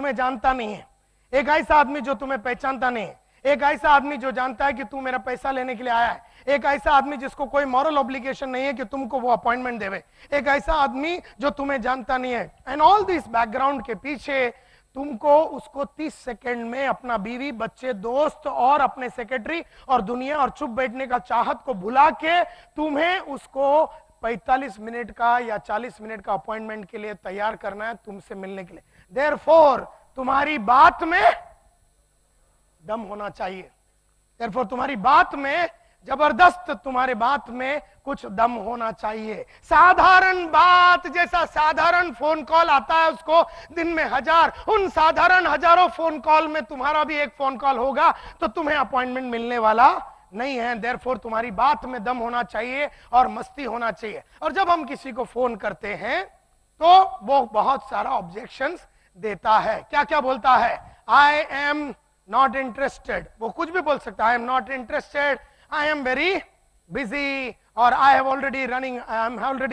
तुम्हें जानता नहीं है, एक ऐसा आदमी जो तुम्हें पहचानता नहीं है, एक ऐसा आदमी जो जानता है कि तू मेरा पैसा लेने के लिए आया है, एक ऐसा आदमी जिसको कोई मॉरल ऑब्लिगेशन नहीं है कि तुमको वो अपॉइंटमेंट देवे, एक ऐसा आदमी जो तुम्हें जानता नहीं है। एंड ऑल दिस बैकग्राउंड के पीछे तुमको उसको 30 सेकंड में अपना बीवी, बच्चे, दोस्त और अपने सेक्रेटरी और दुनिया और चुप बैठने का चाहत को भुला के तुम्हें उसको 45 मिनट का या 40 मिनट का अपॉइंटमेंट के लिए तैयार करना है, तुमसे मिलने के लिए। देयरफॉर तुम्हारी बात में दम होना चाहिए, देयरफॉर तुम्हारी बात में जबरदस्त, तुम्हारे बात में कुछ दम होना चाहिए। साधारण बात जैसा साधारण फोन कॉल आता है उसको दिन में 1000, उन साधारण हजारों फोन कॉल में तुम्हारा भी एक फोन कॉल होगा तो तुम्हें अपॉइंटमेंट मिलने वाला नहीं है। देयरफॉर तुम्हारी बात में दम होना चाहिए और मस्ती होना चाहिए। और जब हम किसी को फोन करते हैं तो वो बहुत सारा ऑब्जेक्शंस देता है। क्या क्या बोलता है? आई एम नॉट इंटरेस्टेड, वो कुछ भी बोल सकता है। I am not interested, I am very busy, और I am already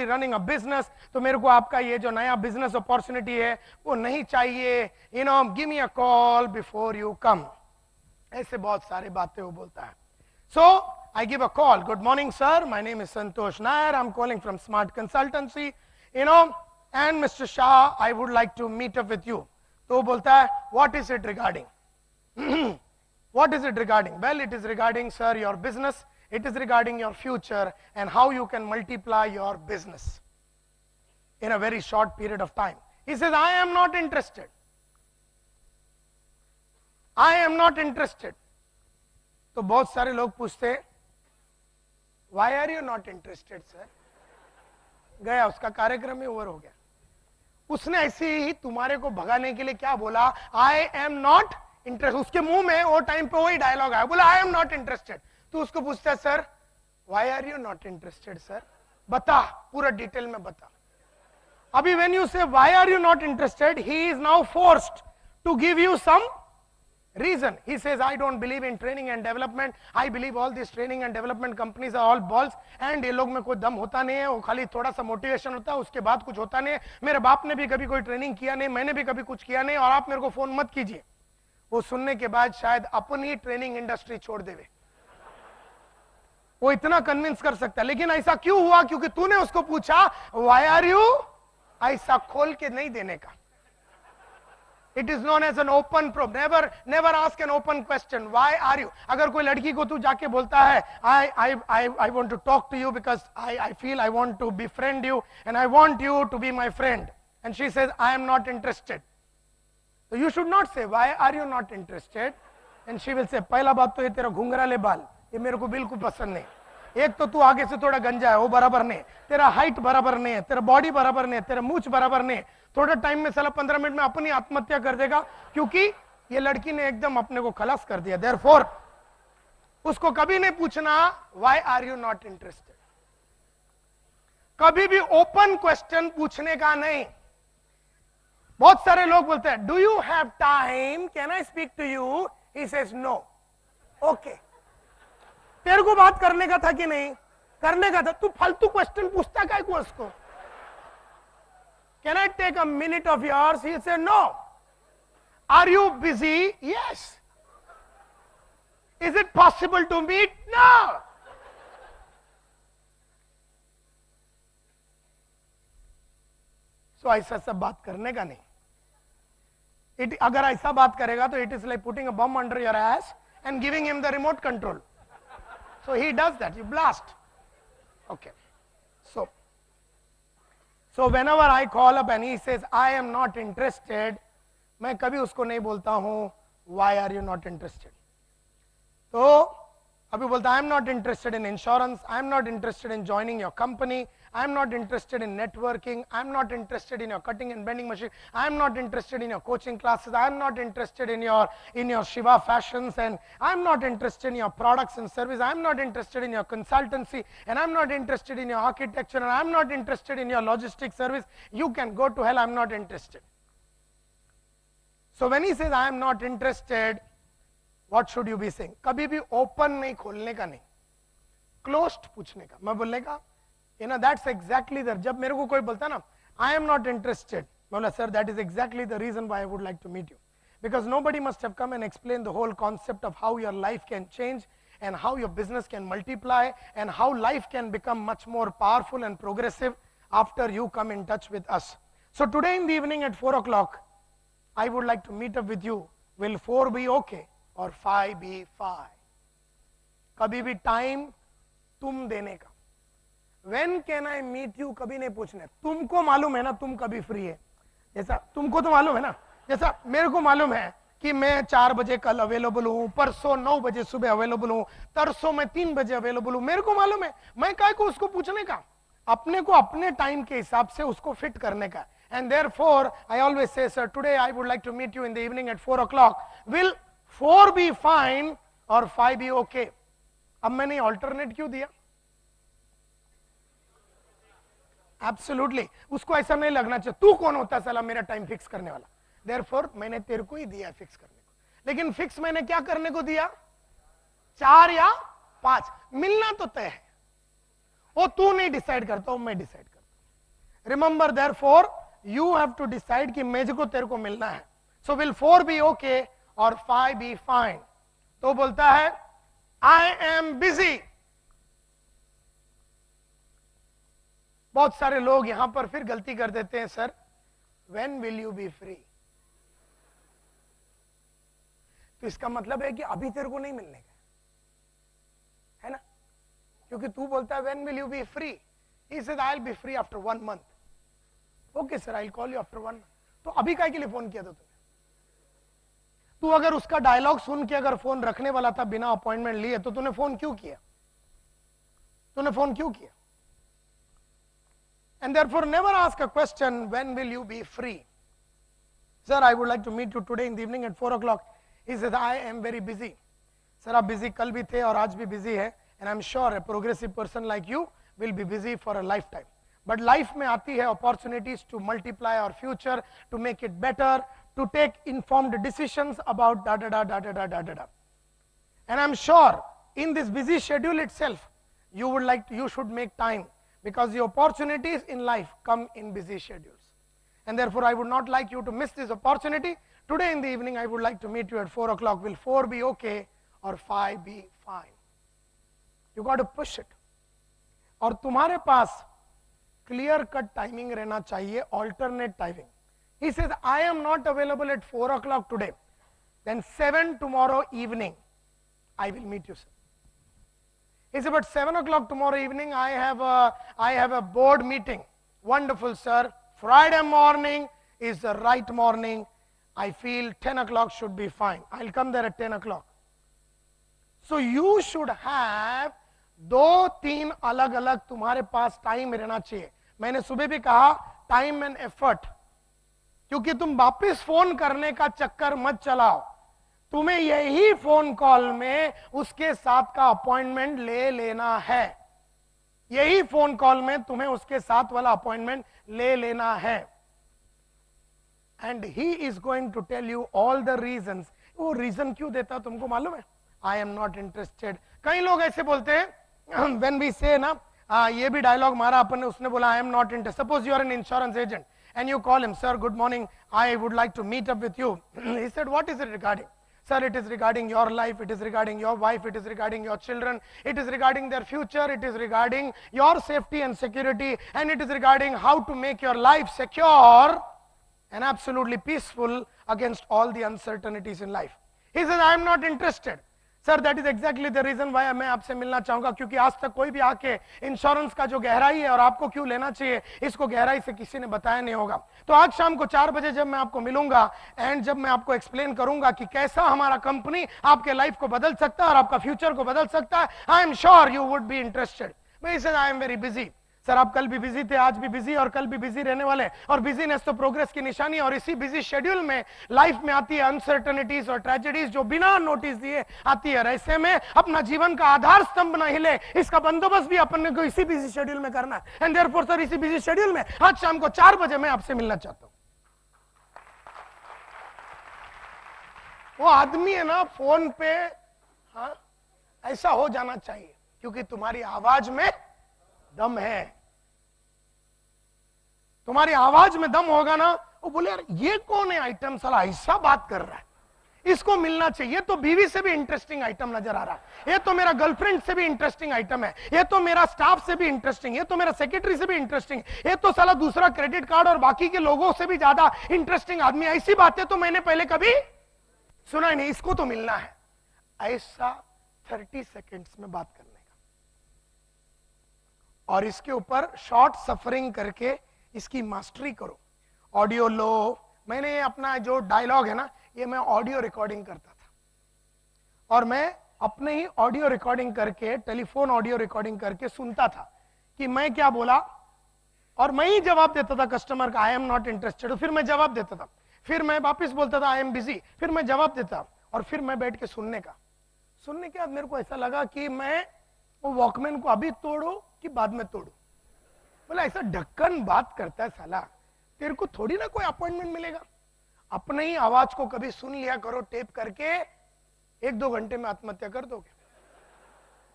running a business, तो मेरे को आपका ये जो नया बिजनेस अपॉर्चुनिटी है वो नहीं चाहिए, you know, give me a call before you come. ऐसे बहुत सारे बातें वो बोलता है। So I give a call, good morning sir, my name is Santosh Nair, I am calling from smart consultancy, you know, and mister Shah I would like to meet up with you. तो वो बोलता है what is it regarding? What is it regarding? Well, it is regarding, sir, your business. It is regarding your future and how you can multiply your business in a very short period of time. He says, I am not interested. I am not interested. तो बहुत सारे लोग पूछते, Why are you not interested, sir? गया, उसका कार्यक्रम ही over हो गया। उसने ऐसे ही तुम्हारे को भगाने के लिए क्या बोला? I am not interest. उसके मुंह में वो टाइम पे वही डायलॉग आया, बोला आई एम नॉट इंटरेस्टेड। तो उसको पूछता है, sir why are you not interested? Sir बता, पूरा डिटेल में बता। अभी when you say why are you not interested, he is now forced to give you some reason. He says I don't believe in training and development, I believe all this training and development companies are all balls, एंड ये लोग में कोई दम होता नहीं है, वो खाली थोड़ा सा मोटिवेशन होता है, उसके बाद कुछ होता नहीं है। मेरे बाप ने भी कभी कोई ट्रेनिंग किया नहीं, मैंने भी कभी कुछ किया नहीं, और आप मेरे को फोन मत कीजिए। वो सुनने के बाद शायद अपनी ट्रेनिंग इंडस्ट्री छोड़ देवे, वो इतना कन्विंस कर सकता है। लेकिन ऐसा क्यों हुआ? क्योंकि तूने उसको पूछा व्हाई आर यू, ऐसा खोल के नहीं देने का। It is known as an open probe, never ask an open question, why are you. अगर कोई लड़की को तू जाके बोलता है I want to talk to you because I feel I want to befriend you and I want you to be my friend, and she says I am not interested, so you should not say why are you not interested, and she will say पहला बात तो ये तेरा घुंघराले बाल ये मेरे को बिल्कुल पसंद नहीं, एक तो तू आगे से थोड़ा गंजा है वो बराबर नहीं, तेरा हाइट बराबर नहीं है, तेरा बॉडी बराबर नहीं है, तेरा मूछ बराबर नहीं है। थोड़ा टाइम में साला 15 मिनट में अपनी आत्महत्या कर देगा, क्योंकि ये लड़की ने एकदम अपने को खलास कर दिया। देयरफॉर उसको कभी नहीं पूछना why are you not interested, कभी भी ओपन क्वेश्चन पूछने का नहीं। बहुत सारे लोग बोलते हैं do you have time, can I speak to you? He says no. Okay, तेरे को बात करने का था कि नहीं? करने का था, तू फालतू क्वेश्चन पूछता काय को उसको? Can I take a minute of yours? He said no. Are you busy? Yes. Is it possible to meet? No. तो ऐसा सब बात करने का नहीं। अगर ऐसा बात करेगा तो it is like putting a bomb under your S and giving him the remote control, so he does that, you blast. Okay, so whenever I call up and he says I am not interested, मैं कभी उसको नहीं बोलता हूं why are you not interested। तो अभी बोलता I am not interested in insurance, I am not interested in joining your company, I am not interested in networking, I am not interested in your cutting and bending machine, I am not interested in your coaching classes, I am not interested in your Shiva fashions, and I am not interested in your products and service, I am not interested in your consultancy, and I am not interested in your architecture, and I am not interested in your logistics service. You can go to hell, I am not interested. So when he says I am not interested, what should you be saying? कभी भी open नहीं खोलने का नहीं, closed पूछने का। मैं बोलने का, you know, that's exactly that। जब मेरे को कोई बोलता ना I am not interested, बोला sir that is exactly the reason why I would like to meet you, because nobody must have come and explained the whole concept of how your life can change and how your business can multiply and how life can become much more powerful and progressive after you come in touch with us. So today in the evening at 4 o'clock, I would like to meet up with you. Will 4 be okay or 5 be fine? कभी भी time तुम देने का. When can I meet you कभी नहीं पूछना. तुमको मालूम है ना तुम कभी फ्री है. जैसा तुमको तो मालूम है ना, जैसा मेरे को मालूम है कि मैं 4 बजे कल अवेलेबल हूँ, परसों 9 बजे सुबह अवेलेबल हूँ, तरसों मैं 3 बजे अवेलेबल हूँ. मेरे को मालूम है, मैं काय को उसको पूछने का. अपने को अपने टाइम के हिसाब से उसको फिट करने का. And therefore, I always say, sir, today I would like to meet you in the evening at 4 o'clock. Will 4 be fine or 5 be okay? अब मैंने alternate क्यों दिया? Absolutely. उसको ऐसा नहीं लगना चाहिए तू कौन होता साला मेरा टाइम फिक्स करने वाला. Therefore, मैंने तेरे को ही दिया फिक्स करने को. लेकिन फिक्स मैंने क्या करने को दिया? 4 या 5. मिलना तो तय है. वो तू नहीं डिसाइड करता, वो मैं डिसाइड करता. Remember, therefore, you have to decide कि मेरे को तेरे को मिलना है. So will 4 be okay or 5 be fine? तो बोलता है I am busy. बहुत सारे लोग यहां पर फिर गलती कर देते हैं, sir when will you be free? तो इसका मतलब है कि अभी तेरे को नहीं मिलने का है ना, क्योंकि तू बोलता है when will you be free? He said I'll be free after 1 month. Okay sir, I'll call you after 1 month. तो अभी काय के लिए फोन किया था तूने? तू अगर उसका डायलॉग सुन के अगर फोन रखने वाला था बिना अपॉइंटमेंट लिए, तो तूने फोन क्यों किया? तूने फोन क्यों किया? And therefore never ask a question, when will you be free? Sir, I would like to meet you today in the evening at 4 o'clock. He says I am very busy. Sir, आप busy कल भी थे और आज भी busy है, and I'm sure a progressive person like you will be busy for a lifetime. But life में आती है opportunities to multiply our future, to make it better, to take informed decisions about da da da da da da da da da. And I'm sure in this busy schedule itself, you should make time, because the opportunities in life come in busy schedules. And therefore I would not like you to miss this opportunity. Today in the evening I would like to meet you at 4 o'clock. Will 4 be okay or 5 be fine? You got to push it. और तुम्हारे पास clear cut timing रहना चाहिए, alternate timing. He says I am not available at 4 o'clock today, then 7 tomorrow evening I will meet you, sir. He said, but 7 o'clock tomorrow evening I have a board meeting. Wonderful, sir. Friday morning is the right morning. I feel 10 o'clock should be fine. I'll come there at 10 o'clock. So you should have 2-3 अलग अलग तुम्हारे पास time रहना चाहिए. मैंने सुबह भी कहा time and effort, क्योंकि तुम वापस फोन करने का चक्कर मत चलाओ. तुम्हें यही फोन कॉल में उसके साथ का अपॉइंटमेंट ले लेना है. यही फोन कॉल में तुम्हें उसके साथ वाला अपॉइंटमेंट ले लेना है. And he is going to tell you all the reasons. वो रीजन क्यों देता तुमको मालूम है? I am not interested. कई लोग ऐसे बोलते हैं व्हेन वी से ना, ये भी डायलॉग मारा अपन ने, उसने बोला I am not interested. Suppose you are an insurance agent and you call him, sir, good morning, I would like to meet up with you. He said, what is it regarding? Sir, it is regarding your life, it is regarding your wife, it is regarding your children, it is regarding their future, it is regarding your safety and security, and it is regarding how to make your life secure and absolutely peaceful against all the uncertainties in life. He says, I am not interested. Sir that is exactly the reason why मैं आपसे मिलना चाहूंगा, क्योंकि आज तक कोई भी आके इंश्योरेंस का जो गहराई है और आपको क्यों लेना चाहिए इसको गहराई से किसी ने बताया नहीं होगा. तो आज शाम को 4 बजे जब मैं आपको मिलूंगा एंड जब मैं आपको एक्सप्लेन करूंगा कि कैसा हमारा कंपनी आपके लाइफ को बदल सकता है और आपका फ्यूचर को बदल सकता है, I am sure you would be interested. मैं said I am very busy. Sir आप कल भी बिजी थे, आज भी बिजी और कल भी बिजी रहने वाले, और बिजीनेस तो प्रोग्रेस की निशानी है. और इसी बिजी शेड्यूल में लाइफ में आती है अनसर्टेनिटीज और ट्रेजेडीज जो बिना नोटिस दिए आती है. ऐसे में अपना जीवन का आधार स्तंभ न हिले, इसका बंदोबस्त भी अपन को इसी बिजी शेड्यूल में करना है. एंड देयरफॉर सर इसी बिजी शेड्यूल में आज शाम को 4 बजे मैं आपसे मिलना चाहता हूं. वो आदमी है ना फोन पे, हाँ ऐसा हो जाना चाहिए, क्योंकि तुम्हारी आवाज में दम है. तुम्हारी आवाज में दम होगा ना, वो बोले यार ये कौन है आइटम, साला ऐसा बात कर रहा है, इसको मिलना चाहिए। तो बीवी से भी इंटरेस्टिंग आइटम नजर आ रहा है, ये तो मेरा गर्लफ्रेंड से भी इंटरेस्टिंग आइटम है, ये तो मेरा स्टाफ से भी इंटरेस्टिंग, ये तो मेरा सेक्रेटरी से भी इंटरेस्टिंग, ये तो साला दूसरा क्रेडिट कार्ड और बाकी के लोगों से भी ज्यादा इंटरेस्टिंग आदमी। ऐसी बातें तो मैंने पहले कभी सुना ही नहीं, इसको तो मिलना है। ऐसा 30 सेकेंड्स में बात करने का, और इसके ऊपर शॉर्ट सफरिंग करके इसकी मास्टरी करो। ऑडियो लो, मैंने अपना जो डायलॉग है ना, ये मैं ऑडियो रिकॉर्डिंग करता था, और मैं अपने ही ऑडियो रिकॉर्डिंग करके, टेलीफोन ऑडियो रिकॉर्डिंग करके सुनता था कि मैं क्या बोला, और मैं ही जवाब देता था कस्टमर का, आई एम नॉट इंटरेस्टेड, फिर मैं जवाब देता था, फिर मैं वापस बोलता था आई एम बिजी, फिर मैं जवाब देता, और फिर मैं बैठ के सुनने के बाद मेरे को ऐसा लगा कि मैं वो वॉकमैन को अभी तोड़ू कि बाद में तोड़ू। बोला ऐसा ढक्कन बात करता है साला, तेरे को थोड़ी ना कोई अपॉइंटमेंट मिलेगा। अपने ही आवाज को कभी सुन लिया करो टेप करके, 1-2 घंटे में आत्महत्या कर दोगे।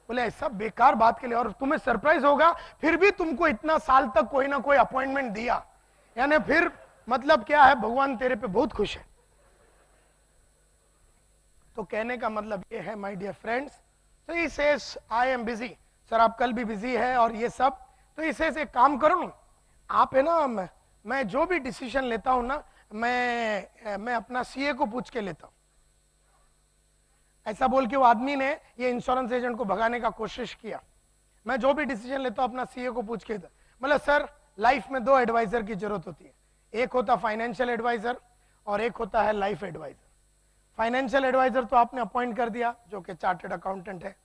बोले ऐसा बेकार बात के लिए, और तुम्हें सरप्राइज होगा फिर भी तुमको इतना साल तक कोई ना कोई अपॉइंटमेंट दिया, यानी फिर मतलब क्या है, भगवान तेरे पे बहुत खुश है। तो कहने का मतलब ये है माय डियर फ्रेंड्स, तो ही says I am busy, sir आप कल भी बिजी है और ये सब। तो इसे एक काम करो ना आप, है ना, मैं जो भी डिसीजन लेता हूं ना, मैं अपना सीए को पूछ के लेता हूं। ऐसा बोल के वो आदमी ने ये इंश्योरेंस एजेंट को भगाने का कोशिश किया। मैं जो भी डिसीजन लेता हूं अपना सीए को पूछ के, मतलब सर लाइफ में 2 एडवाइजर की जरूरत होती है, एक होता फाइनेंशियल एडवाइजर और एक होता है लाइफ एडवाइजर। फाइनेंशियल एडवाइजर तो आपने अपॉइंट कर दिया, जो कि चार्टर्ड अकाउंटेंट है,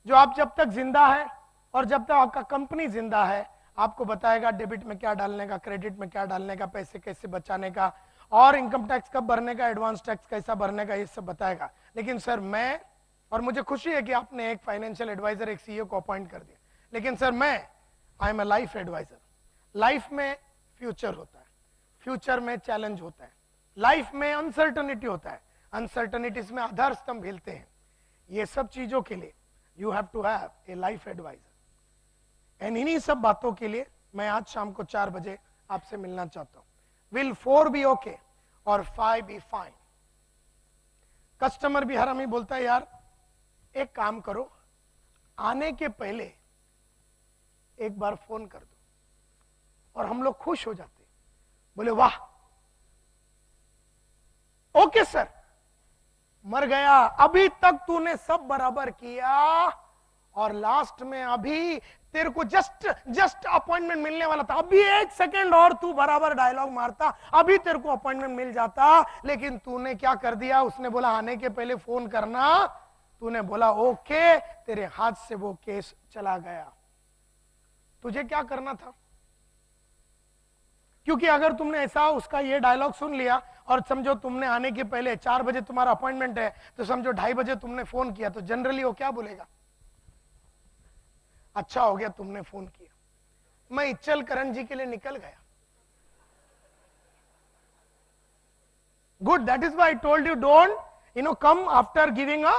जो आप जब तक जिंदा है और जब तक आपका कंपनी जिंदा है आपको बताएगा डेबिट में क्या डालने का, क्रेडिट में क्या डालने का, पैसे कैसे बचाने का, और इनकम टैक्स कब भरने का, एडवांस टैक्स कैसा भरने का, ये सब बताएगा। लेकिन सर मैं, और मुझे खुशी है कि आपने एक फाइनेंशियल एडवाइजर, एक सीईओ को अपॉइंट कर दिया, लेकिन सर मैं I am a life advisor. Life में फ्यूचर होता है, फ्यूचर में चैलेंज होता है, लाइफ में अनसर्टनिटी होता है, अनसर्टनिटीज में आधार स्तंभ हिलते हैं। ये सब चीजों के लिए you have to have a life advisor. And इन्हीं सब बातों के लिए मैं आज शाम को 4 बजे आपसे मिलना चाहता हूं। विल 4 बी ओके और 5 बी फाइन? कस्टमर भी हरामी बोलता है यार एक काम करो, आने के पहले एक बार फोन कर दो, और हम लोग खुश हो जाते। बोले वाह ओके सर, मर गया, अभी तक तूने सब बराबर किया, और लास्ट में अभी तेरे को जस्ट अपॉइंटमेंट मिलने वाला था, अभी 1 सेकेंड और तू बराबर डायलॉग मारता, अभी तेरे को अपॉइंटमेंट मिल जाता, लेकिन तूने क्या कर दिया, उसने बोला आने के पहले फोन करना, तूने बोला ओके, तेरे हाथ से वो केस चला गया। तुझे क्या करना था? क्योंकि अगर तुमने ऐसा उसका ये डायलॉग सुन लिया, और समझो तुमने आने के पहले 4 बजे तुम्हारा अपॉइंटमेंट है, तो समझो 2:30 बजे तुमने फोन किया, तो जनरली वो क्या बोलेगा, अच्छा हो गया तुमने फोन किया, मैं इच्चल करण जी के लिए निकल गया। Good, that is why I told you don't come after giving a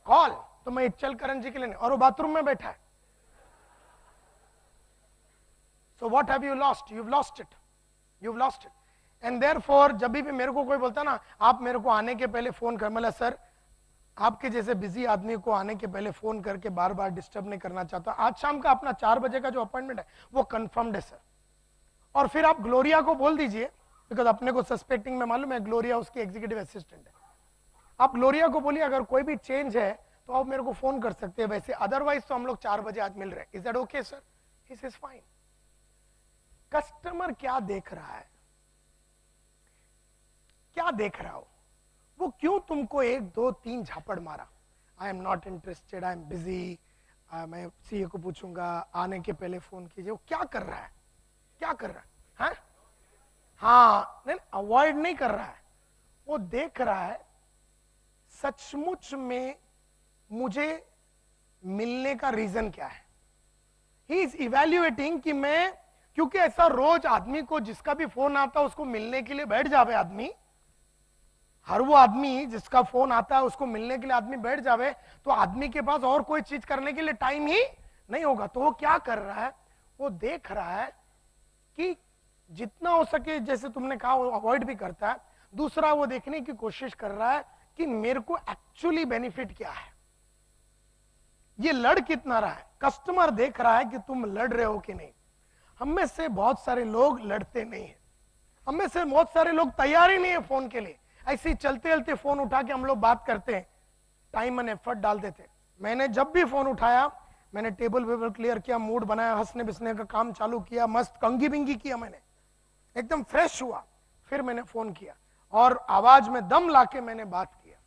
call. तो मैं इच्चल करण जी के लिए नहीं, और वो बाथरूम में बैठा है। So what have you lost? You've lost it. You've lost it. And therefore जब भी मेरे को कोई बोलता ना आप मेरे को आने के पहले फोन कर, मतलब सर आपके जैसे बिजी आदमी को आने के पहले फोन करके बार बार डिस्टर्ब नहीं करना चाहता। आज शाम का अपना 4 बजे का जो अपॉइंटमेंट है वो कंफर्म्ड है सर। और फिर आप ग्लोरिया को बोल दीजिए, बिकॉज अपने को सस्पेक्टिंग में मालूम है ग्लोरिया उसकी एग्जीक्यूटिव असिस्टेंट है। आप ग्लोरिया को बोलिए अगर कोई भी चेंज है तो आप मेरे को फोन कर सकते हैं, वैसे अदरवाइज तो हम लोग 4 बजे आज मिल रहे हैं। Is that okay sir? This is fine. Customer क्या देख रहा है, क्या देख रहा हो, वो क्यों तुमको 1 2 3 झापड़ मारा, आई am not interested, I am busy, मैं सीए को पूछूंगा, आने के पहले फोन कीजिए, वो क्या कर रहा है, क्या कर रहा है? हाँ नहीं, अवॉइड नहीं कर रहा है, वो देख रहा है सचमुच में मुझे मिलने का रीजन क्या है। ही इज इवेल्युएटिंग कि मैं, क्योंकि ऐसा रोज आदमी को जिसका भी फोन आता है उसको मिलने के लिए बैठ जावे आदमी, हर वो आदमी जिसका फोन आता है उसको मिलने के लिए आदमी बैठ जावे, तो आदमी के पास और कोई चीज करने के लिए टाइम ही नहीं होगा। तो वो क्या कर रहा है, वो देख रहा है कि जितना हो सके, जैसे तुमने कहा, वो अवॉइड भी करता है। दूसरा, वो देखने की कोशिश कर रहा है कि मेरे को एक्चुअली बेनिफिट क्या है, ये लड़ कितना रहा है। कस्टमर देख रहा है कि तुम लड़ रहे हो कि नहीं। हम में से बहुत सारे लोग लड़ते नहीं है, हम में से बहुत सारे लोग तैयार ही नहीं है फोन के लिए। ऐसे ही चलते चलते फोन उठा के हम लोग बात करते हैं, टाइम एंड एफर्ट डाल देते। मैंने जब भी फोन उठाया, मैंने टेबल वेबल क्लियर किया, मूड बनाया, हंसने बिसने का काम चालू किया, मस्त कंगी बिंगी किया, मैंने एकदम फ्रेश हुआ, फिर मैंने फोन किया और आवाज में दम लाके मैंने बात किया।